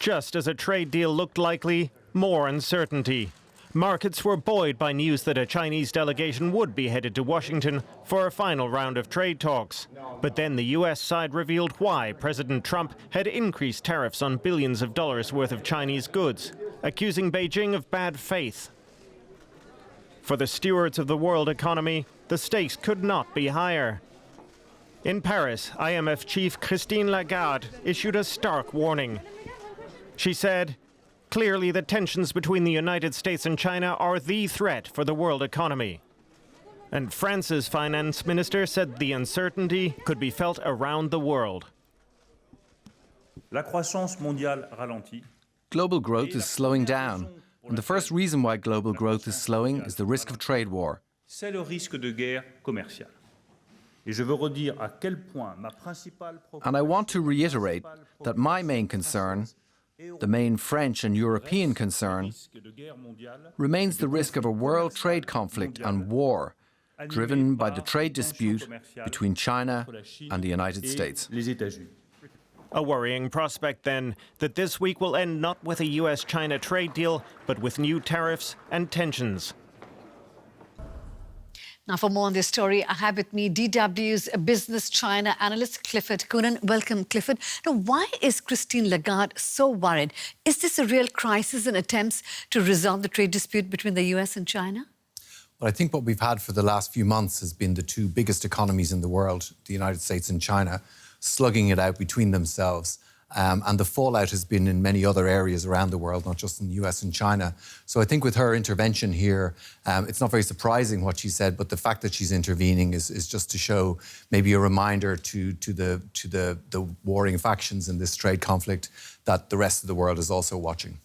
Just as a trade deal looked likely, more uncertainty. Markets were buoyed by news that a Chinese delegation would be headed to Washington for a final round of trade talks. But then the US side revealed why President Trump had increased tariffs on billions of dollars worth of Chinese goods, accusing Beijing of bad faith. For the stewards of the world economy, the stakes could not be higher. In Paris, IMF chief Christine Lagarde issued a stark warning. She said, "Clearly, the tensions between the United States and China are the threat for the world economy." And France's finance minister said the uncertainty could be felt around the world. Global growth is slowing down. And the first reason why global growth is slowing is the risk of trade war. And I want to reiterate that my main concern, the main French and European concern, remains the risk of a world trade conflict and war driven by the trade dispute between China and the United States. A worrying prospect, then, that this week will end not with a US-China trade deal, but with new tariffs and tensions. Now, for more on this story, I have with me DW's business China analyst, Clifford Coonan. Welcome, Clifford. Now, why is Christine Lagarde so worried? Is this a real crisis in attempts to resolve the trade dispute between the US and China? Well, I think what we've had for the last few months has been the two biggest economies in the world, the United States and China, slugging it out between themselves. And the fallout has been in many other areas around the world, not just in the US and China. So I think with her intervention here, it's not very surprising what she said, but the fact that she's intervening is just to show maybe a reminder to the warring factions in this trade conflict that the rest of the world is also watching.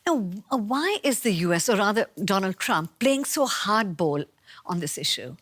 Now, why is the US, or rather Donald Trump, playing so hardball on this issue?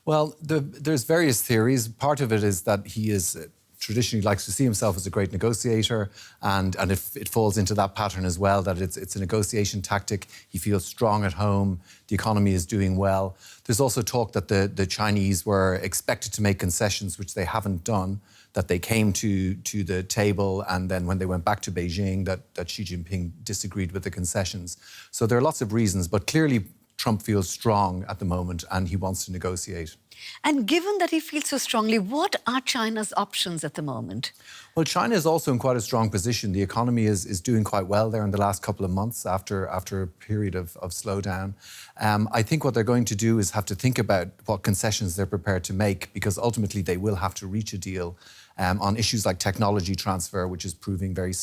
Well, there's various theories. Part of it is that he is traditionally likes to see himself as a great negotiator, and if it falls into that pattern as well, that it's a negotiation tactic. He feels strong at home, the economy is doing well. There's also talk that the Chinese were expected to make concessions, which they haven't done, that they came to the table, and then when they went back to Beijing, that Xi Jinping disagreed with the concessions. So there are lots of reasons, but clearly Trump feels strong at the moment and he wants to negotiate. And given that he feels so strongly, what are China's options at the moment? Well, China is also in quite a strong position. The economy is doing quite well there in the last couple of months after a period of slowdown. I think what they're going to do is have to think about what concessions they're prepared to make, because ultimately they will have to reach a deal on issues like technology transfer, which is proving very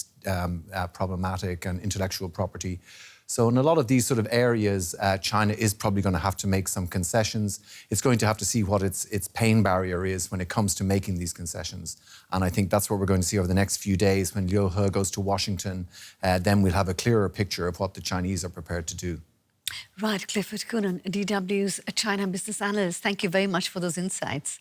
problematic, and intellectual property. So in a lot of these sort of areas, China is probably going to have to make some concessions. It's going to have to see what its pain barrier is when it comes to making these concessions. And I think that's what we're going to see over the next few days when Liu He goes to Washington. Then we'll have a clearer picture of what the Chinese are prepared to do. Right, Clifford Coonan, DW's China business analyst. Thank you very much for those insights.